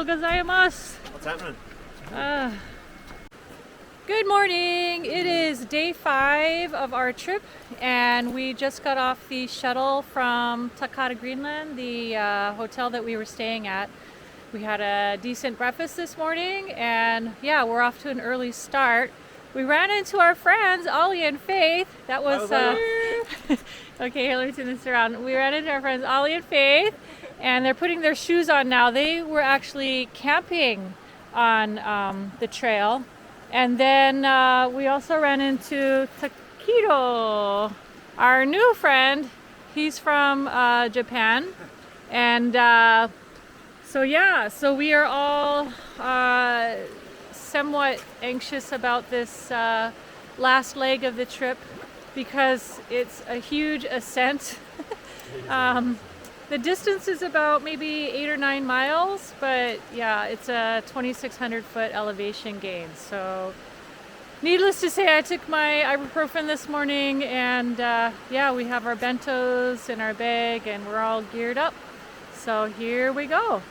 gozaimasu. What's happening? Good morning. It is day 5 of our trip, and we just got off the shuttle from Takata, Greenland, the hotel that we were staying at. We had a decent breakfast this morning, and yeah, we're off to an early start. We ran into our friends, Ollie and Faith. That was okay, here, let me turn this around. We ran into our friends, Ollie and Faith, and they're putting their shoes on now. They were actually camping on the trail. And then we also ran into Takedo, our new friend. He's from Japan. And so we are all somewhat anxious about this last leg of the trip because it's a huge ascent. The distance is about maybe 8 or 9 miles, but yeah, it's a 2,600 foot elevation gain. So needless to say, I took my ibuprofen this morning, and yeah, we have our bentos in our bag and we're all geared up. So here we go.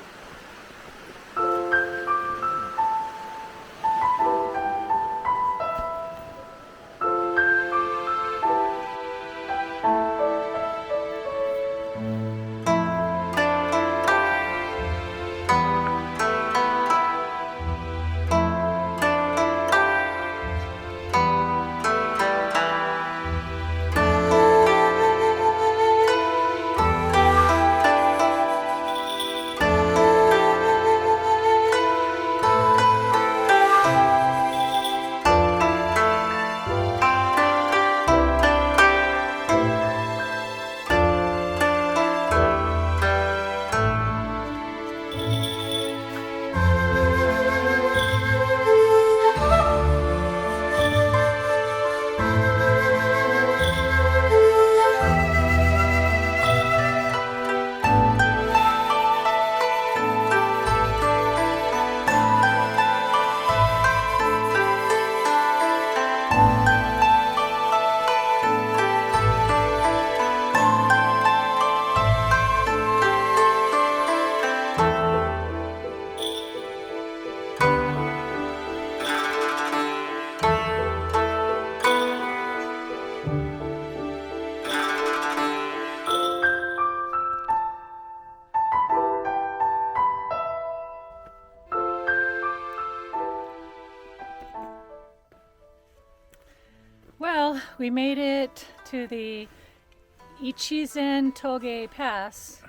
Well, we made it to the Nachisan Toge Pass,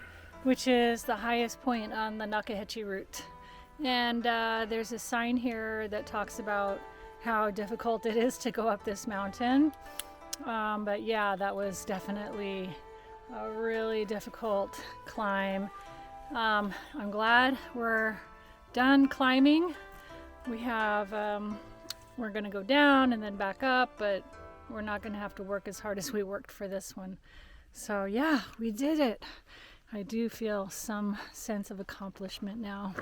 which is the highest point on the Nakahechi route. And there's a sign here that talks about how difficult it is to go up this mountain. But yeah, that was definitely a really difficult climb. I'm glad we're done climbing. We have we're gonna go down and then back up, but we're not gonna have to work as hard as we worked for this one. So yeah, we did it. I do feel some sense of accomplishment now.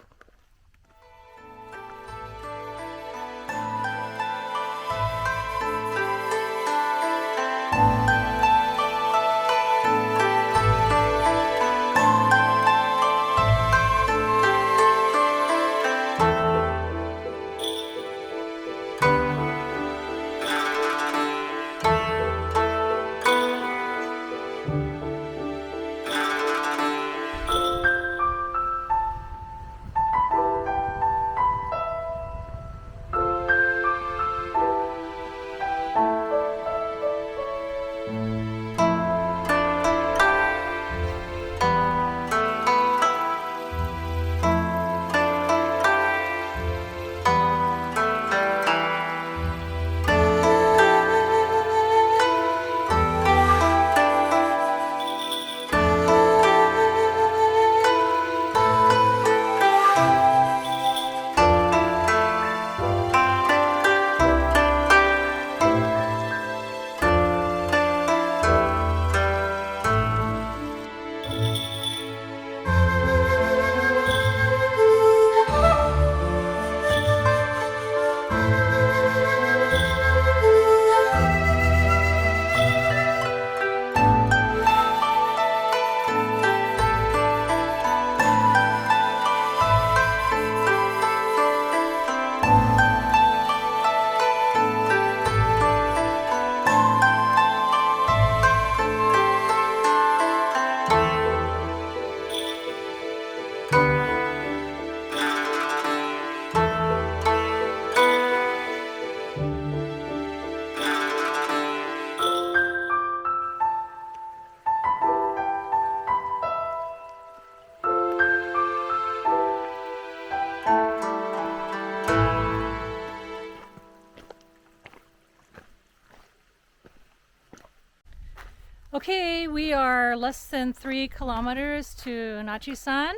Okay, we are less than 3 kilometers to Nachisan,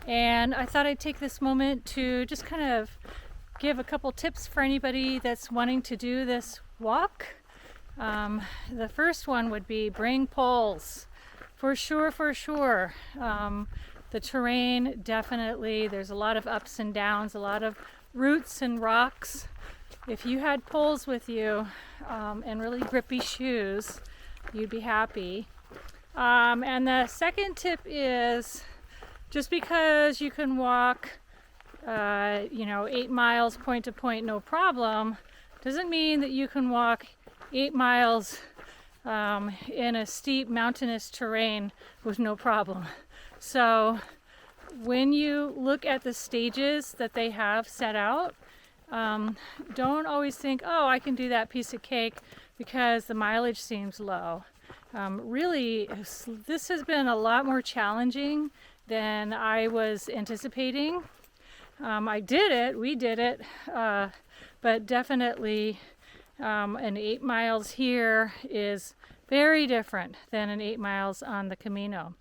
and I thought I'd take this moment to just kind of give a couple tips for anybody that's wanting to do this walk. The first one would be bring poles. For sure. The terrain, definitely, there's a lot of ups and downs, a lot of roots and rocks. If you had poles with you and really grippy shoes, you'd be happy. And the second tip is just because you can walk 8 miles point to point no problem doesn't mean that you can walk 8 miles in a steep mountainous terrain with no problem. So when you look at the stages that they have set out, don't always think, oh, I can do that piece of cake because the mileage seems low. Really, this has been a lot more challenging than I was anticipating. We did it, but definitely an 8 miles here is very different than an 8 miles on the Camino.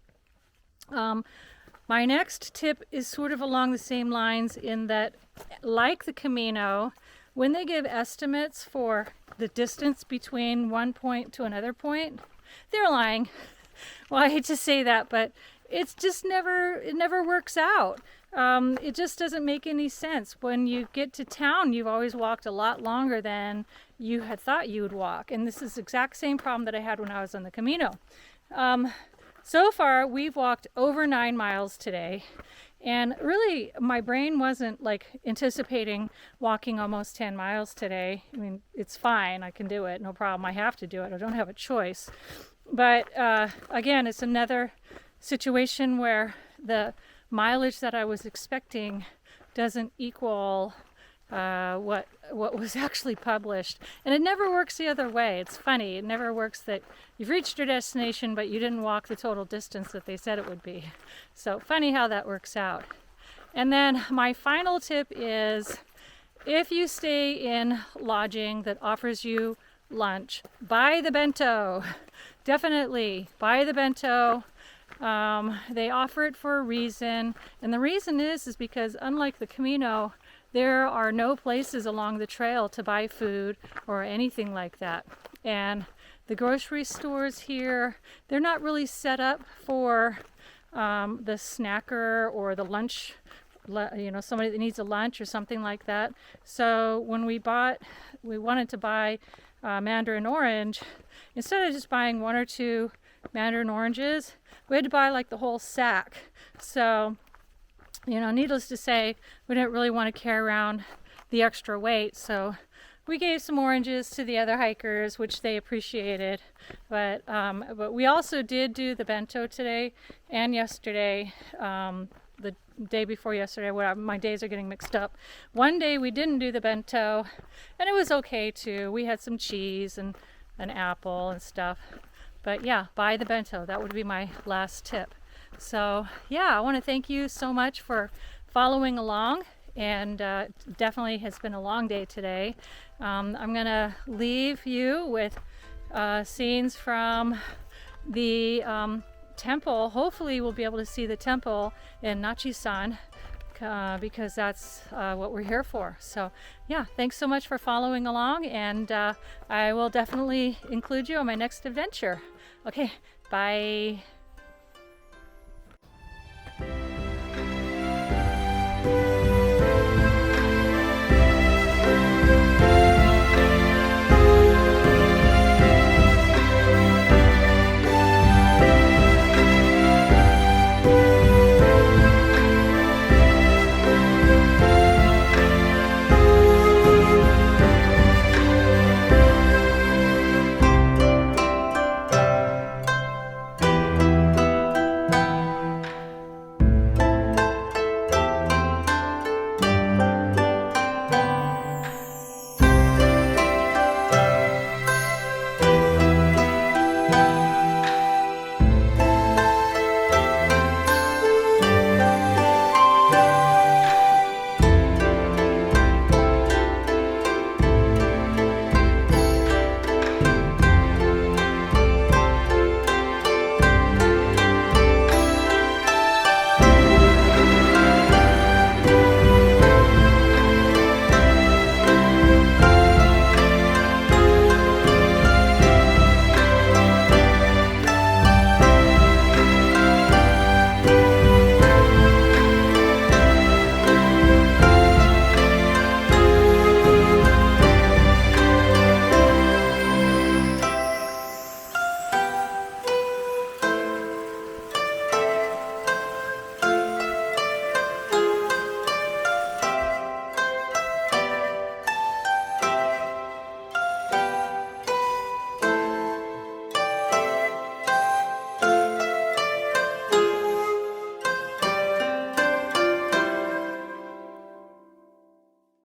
My next tip is sort of along the same lines in that, like the Camino, when they give estimates for the distance between one point to another point, they're lying. Well, I hate to say that, but it never works out. It just doesn't make any sense. When you get to town, you've always walked a lot longer than you had thought you would walk. And this is the exact same problem that I had when I was on the Camino. So far, we've walked over 9 miles today. And really, my brain wasn't like anticipating walking almost 10 miles today. I mean, it's fine. I can do it. No problem. I have to do it. I don't have a choice. But again, it's another situation where the mileage that I was expecting doesn't equal what was actually published. And it never works the other way. It's funny. It never works that you've reached your destination, but you didn't walk the total distance that they said it would be. So funny how that works out. And then my final tip is, if you stay in lodging that offers you lunch, buy the bento. Definitely buy the bento. They offer it for a reason. And the reason is because unlike the Camino, there are no places along the trail to buy food or anything like that. And the grocery stores here, they're not really set up for the snacker or the lunch, somebody that needs a lunch or something like that. So when we wanted to buy mandarin orange, instead of just buying 1 or 2 mandarin oranges, we had to buy like the whole sack. So needless to say, we didn't really want to carry around the extra weight, so we gave some oranges to the other hikers, which they appreciated. But we also did do the bento today and yesterday, the day before yesterday. My days are getting mixed up. One day we didn't do the bento, and it was okay too. We had some cheese and an apple and stuff. But yeah, buy the bento. That would be my last tip. So yeah, I want to thank you so much for following along, and definitely has been a long day today. I'm going to leave you with scenes from the temple. Hopefully we'll be able to see the temple in Nachisan because that's what we're here for. So yeah, thanks so much for following along, and I will definitely include you on my next adventure. Okay, bye.